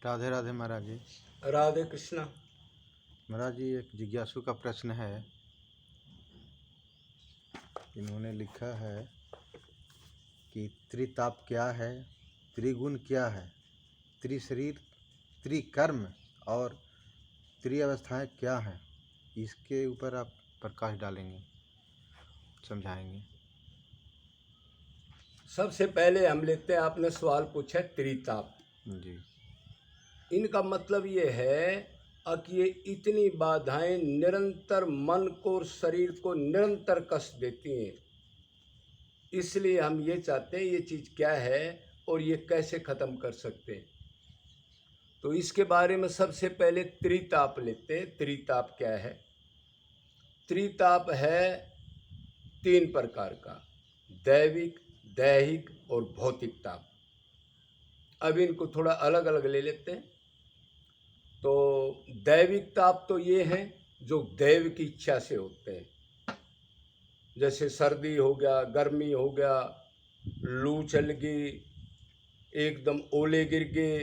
राधे राधे महाराज जी। राधे कृष्णा। महाराज जी, एक जिज्ञासु का प्रश्न है। इन्होंने लिखा है कि त्रिताप क्या है, त्रिगुण क्या है, त्रिशरीर, त्रिकर्म और त्रिअवस्थाएं क्या हैं। इसके ऊपर आप प्रकाश डालेंगे, समझाएंगे। सबसे पहले हम लेते हैं, आपने सवाल पूछा त्रिताप। जी इनका मतलब ये है कि ये इतनी बाधाएं निरंतर मन को और शरीर को निरंतर कष्ट देती हैं, इसलिए हम ये चाहते हैं ये चीज़ क्या है और ये कैसे ख़त्म कर सकते हैं। तो इसके बारे में सबसे पहले त्रिताप लेते हैं। त्रिताप क्या है? त्रिताप है 3 प्रकार का, दैविक, दैहिक और भौतिक ताप। अब इनको थोड़ा अलग अलग ले लेते हैं। तो दैविक ताप तो ये हैं जो दैव की इच्छा से होते हैं, जैसे सर्दी हो गया, गर्मी हो गया, लू चल गई, एकदम ओले गिर गए,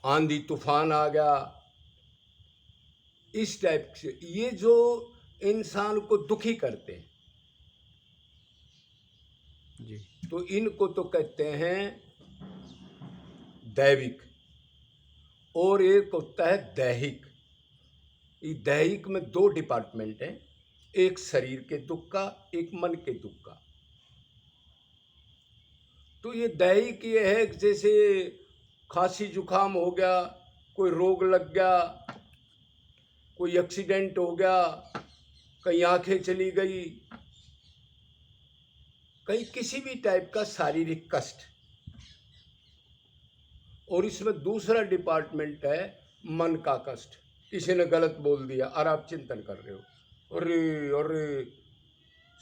आंधी तूफान आ गया, इस टाइप से ये जो इंसान को दुखी करते हैं, जी तो इनको तो कहते हैं दैविक। और एक होता है दैहिक। ये दैहिक में 2 डिपार्टमेंट हैं, एक शरीर के दुख का, एक मन के दुख का। तो ये दैहिक ये है कि जैसे खांसी जुकाम हो गया, कोई रोग लग गया, कोई एक्सीडेंट हो गया, कहीं आंखें चली गई, कहीं किसी भी टाइप का शारीरिक कष्ट। और इसमें दूसरा डिपार्टमेंट है मन का कष्ट। किसी ने गलत बोल दिया और आप चिंतन कर रहे हो, अरे अरे,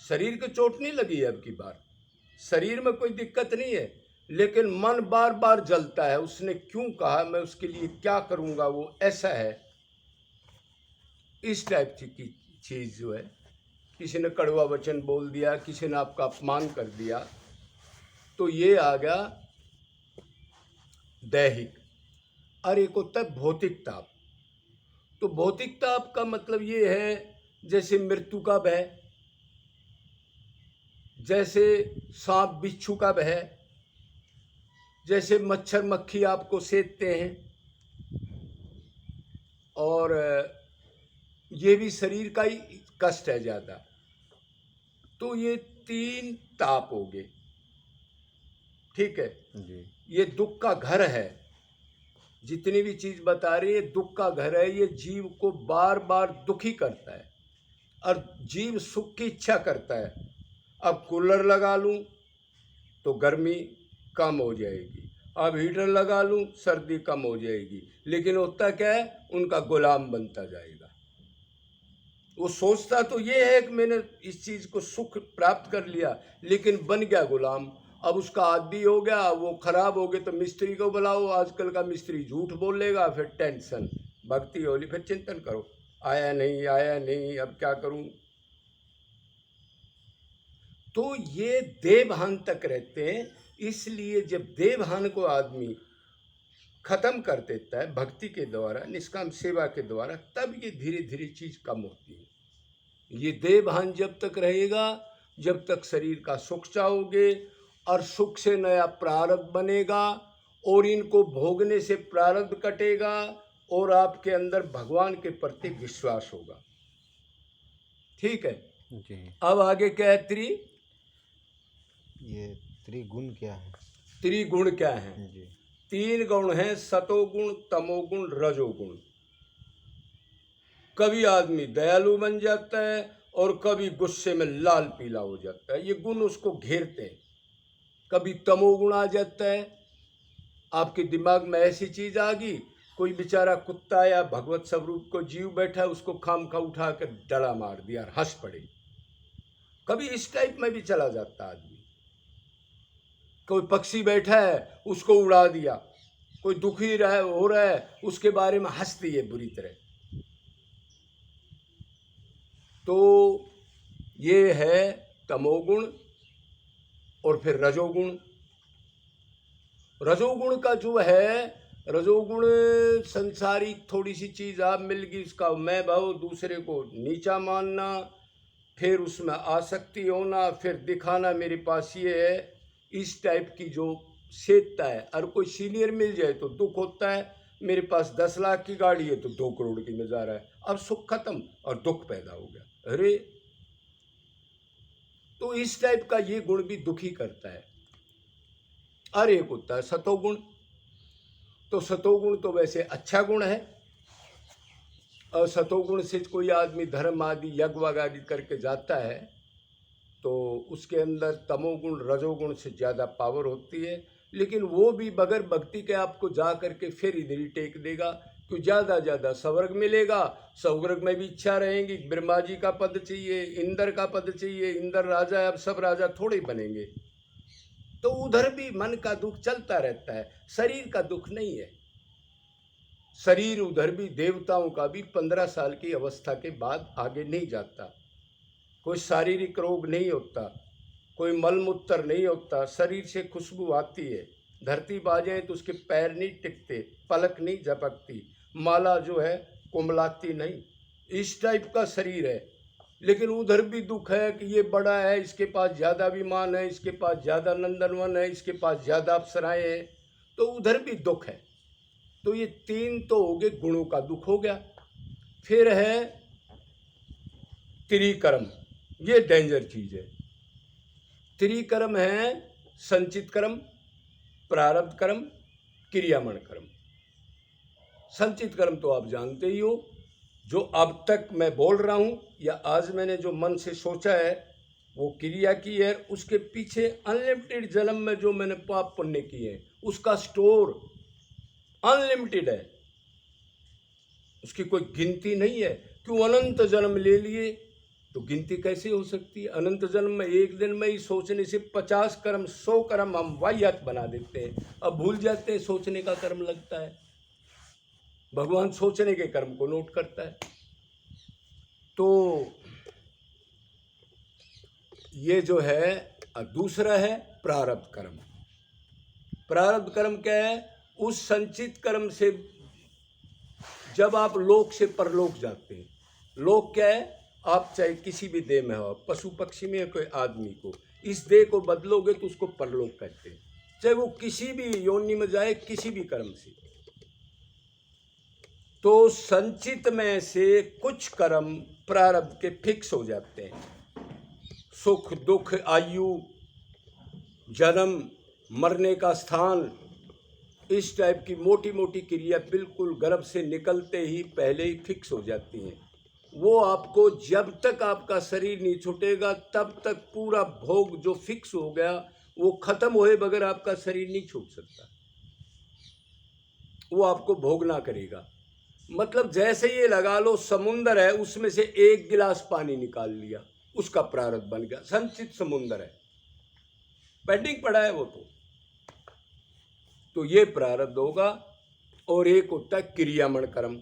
शरीर को चोट नहीं लगी है, अब की बार शरीर में कोई दिक्कत नहीं है, लेकिन मन बार बार जलता है, उसने क्यों कहा, मैं उसके लिए क्या करूँगा, वो ऐसा है। इस टाइप की चीज़ जो है, किसी ने कड़वा वचन बोल दिया, किसी ने आपका अपमान कर दिया, तो ये आ गया दैहिक। और एक होता है भौतिक ताप। तो भौतिक ताप का मतलब ये है जैसे मृत्यु का भय, जैसे सांप बिच्छू का भय, जैसे मच्छर मक्खी आपको सेधते हैं, और ये भी शरीर का ही कष्ट है ज़्यादा। तो ये 3 ताप हो गए, ठीक है जी ये दुख का घर है। जितनी भी चीज़ बता रही है दुख का घर है। ये जीव को बार बार दुखी करता है और जीव सुख की इच्छा करता है। अब कूलर लगा लूँ तो गर्मी कम हो जाएगी, अब हीटर लगा लूँ सर्दी कम हो जाएगी, लेकिन होता क्या है, उनका गुलाम बनता जाएगा। वो सोचता तो ये है कि मैंने इस चीज़ को सुख प्राप्त कर लिया, लेकिन बन गया गुलाम। अब उसका आदी हो गया, वो खराब हो गया तो मिस्त्री को बुलाओ, आजकल का मिस्त्री झूठ बोलेगा, फिर टेंशन। भक्ति होली, फिर चिंतन करो, आया नहीं आया नहीं, अब क्या करूं। तो ये देवहान तक रहते हैं। इसलिए जब देवहान को आदमी खत्म कर देता है भक्ति के द्वारा, निष्काम सेवा के द्वारा, तब ये धीरे धीरे चीज़ कम होती है। ये देवहान जब तक रहेगा, जब तक शरीर का सुख चाहोगे, और सुख से नया प्रारब्ध बनेगा, और इनको भोगने से प्रारब्ध कटेगा, और आपके अंदर भगवान के प्रति विश्वास होगा। ठीक है, जी। अब आगे क्या है? ये त्रिगुण क्या है? त्रिगुण क्या है? जी 3 गुण हैं, सतोगुण, तमोगुण, रजोगुण। कभी आदमी दयालु बन जाता है और कभी गुस्से में लाल पीला हो जाता है, ये गुण उसको घेरते हैं। कभी तमोगुण आ जाता है, आपके दिमाग में ऐसी चीज़ आ गई, कोई बेचारा कुत्ता या भगवत स्वरूप को जीव बैठा, उसको खामखा उठा कर डला मार दिया और हंस पड़े। कभी इस टाइप में भी चला जाता आदमी। कोई पक्षी बैठा है, उसको उड़ा दिया। कोई दुखी हो रहा है, उसके बारे में हंस दिए बुरी तरह। तो ये है तमोगुण। और फिर रजोगुण। रजोगुण का जो है, रजोगुण संसारिक थोड़ी सी चीज़ आप मिल गई, उसका मैं भाव, दूसरे को नीचा मानना, फिर उसमें आसक्ति होना, फिर दिखाना मेरे पास ये है, इस टाइप की जो सेधता है। और कोई सीनियर मिल जाए तो दुख होता है, मेरे पास 10 लाख की गाड़ी है तो 2 करोड़ की में जा रहा है, अब सुख खत्म और दुख पैदा हो गया। अरे, तो इस टाइप का ये गुण भी दुखी करता है। और एक होता है सतोगुण। तो सतोगुण तो वैसे अच्छा गुण है, और सतोगुण से कोई आदमी धर्म आदि यज्ञ वग आदि करके जाता है तो उसके अंदर तमोगुण रजोगुण से ज़्यादा पावर होती है, लेकिन वो भी बगैर भक्ति के आपको जा करके फिर इधर ही टेक देगा, तो ज़्यादा स्वर्ग मिलेगा। स्वर्ग में भी इच्छा रहेंगी, ब्रह्मा जी का पद चाहिए, इंद्र का पद चाहिए, इंद्र राजा है, अब सब राजा थोड़े बनेंगे, तो उधर भी मन का दुख चलता रहता है, शरीर का दुख नहीं है। शरीर उधर भी देवताओं का भी 15 साल की अवस्था के बाद आगे नहीं जाता, कोई शारीरिक रोग नहीं होता, कोई मलमूत्र नहीं होता, शरीर से खुशबू आती है, धरती बाजे तो उसके पैर नहीं टिकते, पलक नहीं झपकती, माला जो है कुमलाती नहीं, इस टाइप का शरीर है। लेकिन उधर भी दुख है कि ये बड़ा है, इसके पास ज़्यादा विमान है, इसके पास ज़्यादा नंदनवन है, इसके पास ज़्यादा अप्सराएं हैं, तो उधर भी दुख है। तो ये 3 तो हो गए गुणों का दुख हो गया। फिर है त्रिकर्म, ये डेंजर चीज़ है। त्रिकर्म है संचित कर्म, प्रारब्ध कर्म, क्रियामण कर्म। संचित कर्म तो आप जानते ही हो, जो अब तक मैं बोल रहा हूँ या आज मैंने जो मन से सोचा है वो क्रिया की है, उसके पीछे अनलिमिटेड जन्म में जो मैंने पाप पुण्य किए हैं उसका स्टोर अनलिमिटेड है, उसकी कोई गिनती नहीं है। क्यों अनंत जन्म ले लिए तो गिनती कैसे हो सकती है? अनंत जन्म में एक दिन में ही सोचने से 50 कर्म 100 कर्म हम वाहियात बना देते हैं, अब भूल जाते हैं सोचने का कर्म लगता है। भगवान सोचने के कर्म को नोट करता है। तो ये जो है दूसरा है प्रारब्ध कर्म। प्रारब्ध कर्म क्या है? उस संचित कर्म से जब आप लोक से परलोक जाते हैं, लोक क्या है? आप चाहे किसी भी देह में हो, पशु पक्षी में कोई आदमी को, इस देह को बदलोगे तो उसको परलोक कहते हैं, चाहे वो किसी भी योनि में जाए किसी भी कर्म से। तो संचित में से कुछ कर्म प्रारब्ध के फिक्स हो जाते हैं, सुख दुख आयु जन्म मरने का स्थान, इस टाइप की मोटी मोटी क्रिया बिल्कुल गर्भ से निकलते ही पहले ही फिक्स हो जाती हैं। वो आपको जब तक आपका शरीर नहीं छूटेगा तब तक पूरा भोग जो फिक्स हो गया वो खत्म होए बगैर आपका शरीर नहीं छूट सकता, वो आपको भोगना करेगा। मतलब जैसे ये लगा लो समुंदर है, उसमें से 1 गिलास पानी निकाल लिया, उसका प्रारब्ध बन गया, संचित समुंदर है, पेंडिंग पड़ा है वो। तो ये प्रारब्ध होगा। और एक होता है क्रियामण कर्म,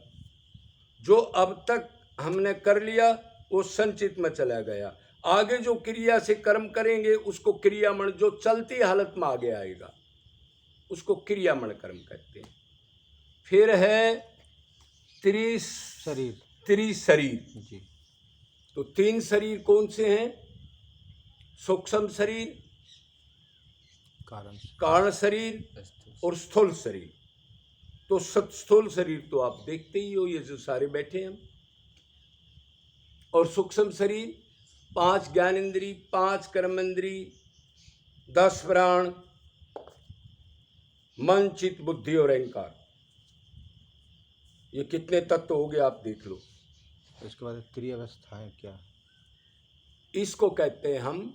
जो अब तक हमने कर लिया वो संचित में चला गया, आगे जो क्रिया से कर्म करेंगे उसको क्रियामण, जो चलती हालत में आगे आएगा उसको क्रियामण कर्म कहते हैं। फिर है त्रिशरीर जी। तो 3 शरीर कौन से हैं? सूक्ष्म शरीर, कारण शरीर और स्थूल शरीर। तो स्थूल शरीर तो आप देखते ही हो, ये जो सारे बैठे हैं, और सूक्ष्म शरीर 5 ज्ञानेंद्री, 5 कर्मेंद्री, 10 प्राण, मन चित्त बुद्धि और अहंकार, ये कितने तत्व हो गए आप देख लो। इसके बाद क्रियावस्थाएं क्या? इसको कहते हैं हम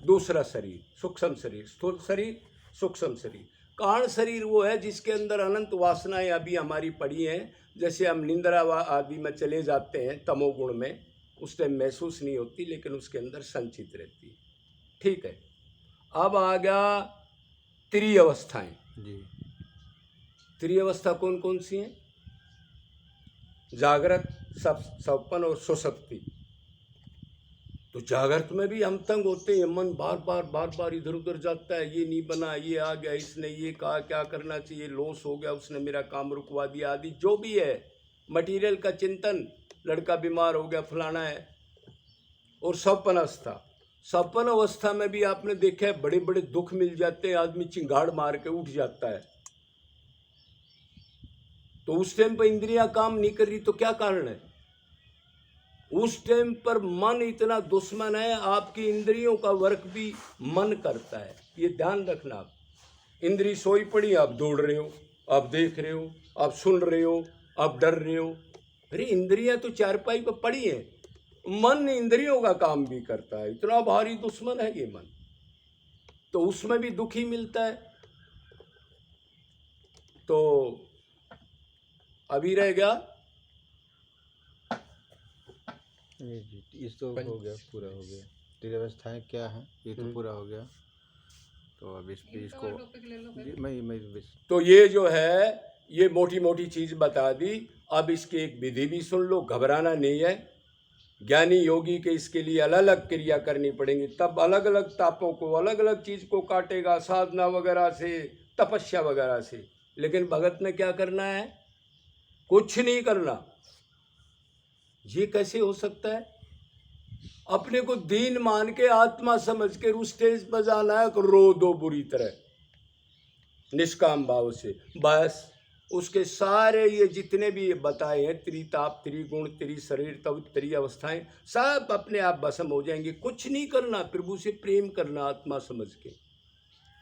दूसरा शरीर, सूक्ष्म शरीर, स्थूल शरीर, सूक्ष्म शरीर। कारण शरीर वो है जिसके अंदर अनंत वासनाएं अभी हमारी पड़ी हैं, जैसे हम निंद्रा आदि में चले जाते हैं तमोगुण में, उस टाइम महसूस नहीं होती लेकिन उसके अंदर संचित रहती है। ठीक है, अब आ गया त्रिअवस्थाएं। जी। त्रिअवस्था कौन कौन सी हैं? जागृत, स्वप्न और सुषुप्ति। तो जागृत में भी हम तंग होते हैं, मन बार बार इधर उधर जाता है, ये नहीं बना, ये आ गया, इसने ये कहा, क्या करना चाहिए, लॉस हो गया, उसने मेरा काम रुकवा दिया, आदि जो भी है मटेरियल का चिंतन, लड़का बीमार हो गया, फलाना है। और सपन अवस्था, सपन अवस्था में भी आपने देखा है बड़े बड़े दुख मिल जाते हैं, आदमी चिंगाड़ मार के उठ जाता है। तो उस टाइम पर इंद्रियां काम नहीं कर रही, तो क्या कारण है? उस टाइम पर मन इतना दुश्मन है, आपकी इंद्रियों का वर्क भी मन करता है, ये ध्यान रखना। आप इंद्री सोई पड़ी, आप दौड़ रहे हो, आप देख रहे हो, आप सुन रहे हो, आप डर रहे हो। अरे इंद्रियां तो चारपाई पर पड़ी हैं, मन इंद्रियों का काम भी करता है, इतना भारी दुश्मन है ये मन, तो उसमें भी दुख ही मिलता है। तो अभी रह गया इस तो हो गया, पूरा हो गया। क्रिया अवस्थाएं क्या हैं ये तो पूरा हो गया। तो अब इसको मैं तो ये जो है ये मोटी मोटी चीज बता दी। अब इसकी एक विधि भी सुन लो, घबराना नहीं है। ज्ञानी योगी के इसके लिए अलग अलग क्रिया करनी पड़ेंगी, तब अलग अलग तापों को, अलग अलग चीज को काटेगा, साधना वगैरह से, तपस्या वगैरह से। लेकिन भगत ने क्या करना है? कुछ नहीं करना। ये कैसे हो सकता है? अपने को दीन मान के, आत्मा समझ के उस स्टेज पर जाना है, रो दो बुरी तरह निष्काम भाव से, बस। उसके सारे ये जितने भी ये बताए हैं, त्रिताप, त्रिगुण, त्रिशरीर, तब त्रिअवस्थाएं, सब अपने आप भस्म हो जाएंगे। कुछ नहीं करना, प्रभु से प्रेम करना, आत्मा समझ के,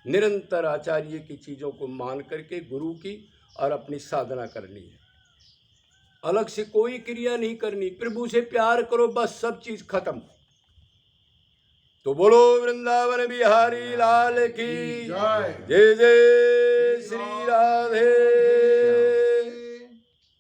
निरंतर आचार्य की चीज़ों को मान करके, गुरु की, और अपनी साधना करनी है। अलग से कोई क्रिया नहीं करनी, प्रभु से प्यार करो, बस, सब चीज खत्म। तो बोलो वृंदावन बिहारी लाल की जय। जय जय श्री राधे।